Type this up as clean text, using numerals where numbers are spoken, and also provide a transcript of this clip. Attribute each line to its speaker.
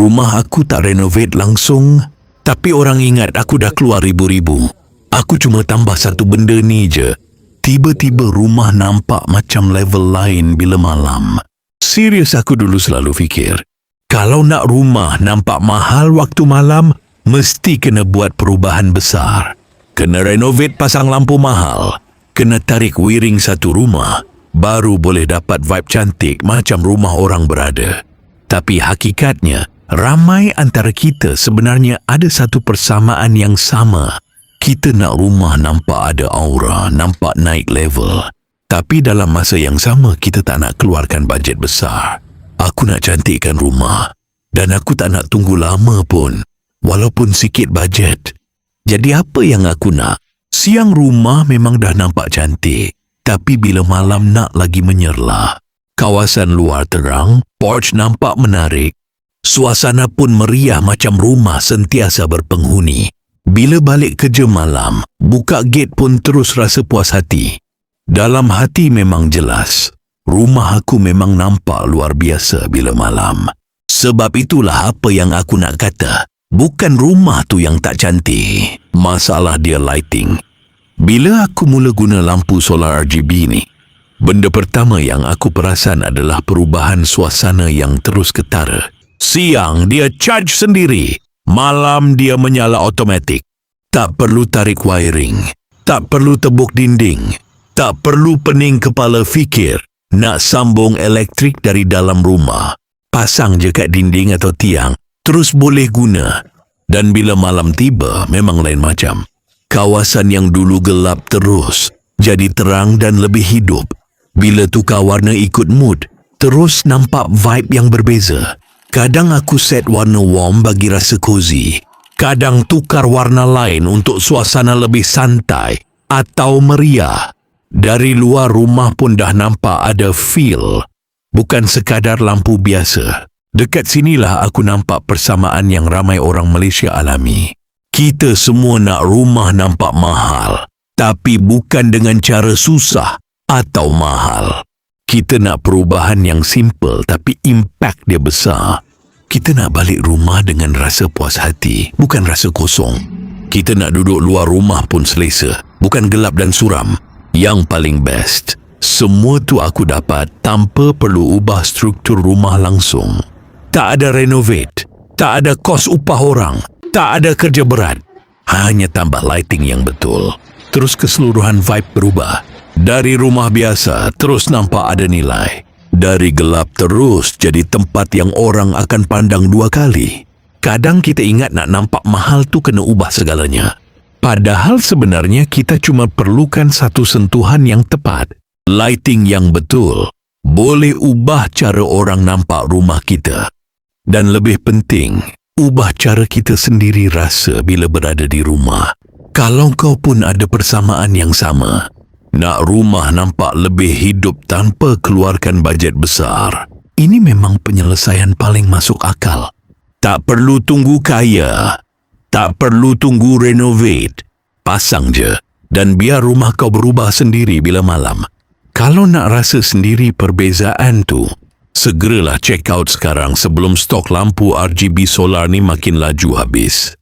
Speaker 1: Rumah aku tak renovate langsung, tapi orang ingat aku dah keluar ribu-ribu. Aku cuma tambah satu benda ni je. Tiba-tiba rumah nampak macam level lain bila malam. Serius, aku dulu selalu fikir, kalau nak rumah nampak mahal waktu malam, mesti kena buat perubahan besar. Kena renovate, pasang lampu mahal, kena tarik wiring satu rumah, baru boleh dapat vibe cantik macam rumah orang berada. Tapi hakikatnya, ramai antara kita sebenarnya ada satu persamaan yang sama. Kita nak rumah nampak ada aura, nampak naik level. Tapi dalam masa yang sama, kita tak nak keluarkan bajet besar. Aku nak cantikkan rumah. Dan aku tak nak tunggu lama pun, walaupun sikit bajet. Jadi apa yang aku nak? Siang rumah memang dah nampak cantik, tapi bila malam nak lagi menyerlah. Kawasan luar terang, porch nampak menarik. Suasana pun meriah macam rumah sentiasa berpenghuni. Bila balik kerja malam, buka gate pun terus rasa puas hati. Dalam hati memang jelas, rumah aku memang nampak luar biasa bila malam. Sebab itulah apa yang aku nak kata. Bukan rumah tu yang tak cantik. Masalah dia lighting. Bila aku mula guna lampu solar RGB ni, benda pertama yang aku perasan adalah perubahan suasana yang terus ketara. Siang dia charge sendiri, malam dia menyala automatik. Tak perlu tarik wiring, tak perlu tebuk dinding, tak perlu pening kepala fikir nak sambung elektrik dari dalam rumah. Pasang je kat dinding atau tiang, terus boleh guna. Dan bila malam tiba, memang lain macam. Kawasan yang dulu gelap terus jadi terang dan lebih hidup. Bila tukar warna ikut mood, terus nampak vibe yang berbeza. Kadang aku set warna warm bagi rasa cozy. Kadang tukar warna lain untuk suasana lebih santai atau meriah. Dari luar rumah pun dah nampak ada feel. Bukan sekadar lampu biasa. Dekat sinilah aku nampak persamaan yang ramai orang Malaysia alami. Kita semua nak rumah nampak mahal, tapi bukan dengan cara susah atau mahal. Kita nak perubahan yang simple tapi impact dia besar. Kita nak balik rumah dengan rasa puas hati, bukan rasa kosong. Kita nak duduk luar rumah pun selesa, bukan gelap dan suram. Yang paling best, semua tu aku dapat tanpa perlu ubah struktur rumah langsung. Tak ada renovate, tak ada kos upah orang, tak ada kerja berat. Hanya tambah lighting yang betul. Terus keseluruhan vibe berubah. Dari rumah biasa terus nampak ada nilai. Dari gelap terus jadi tempat yang orang akan pandang dua kali. Kadang kita ingat nak nampak mahal tu kena ubah segalanya. Padahal sebenarnya kita cuma perlukan satu sentuhan yang tepat. Lighting yang betul boleh ubah cara orang nampak rumah kita. Dan lebih penting, ubah cara kita sendiri rasa bila berada di rumah. Kalau kau pun ada persamaan yang sama, nak rumah nampak lebih hidup tanpa keluarkan bajet besar, ini memang penyelesaian paling masuk akal. Tak perlu tunggu kaya, tak perlu tunggu renovate. Pasang je dan biar rumah kau berubah sendiri bila malam. Kalau nak rasa sendiri perbezaan tu, segeralah check out sekarang sebelum stok lampu RGB solar ni makin laju habis.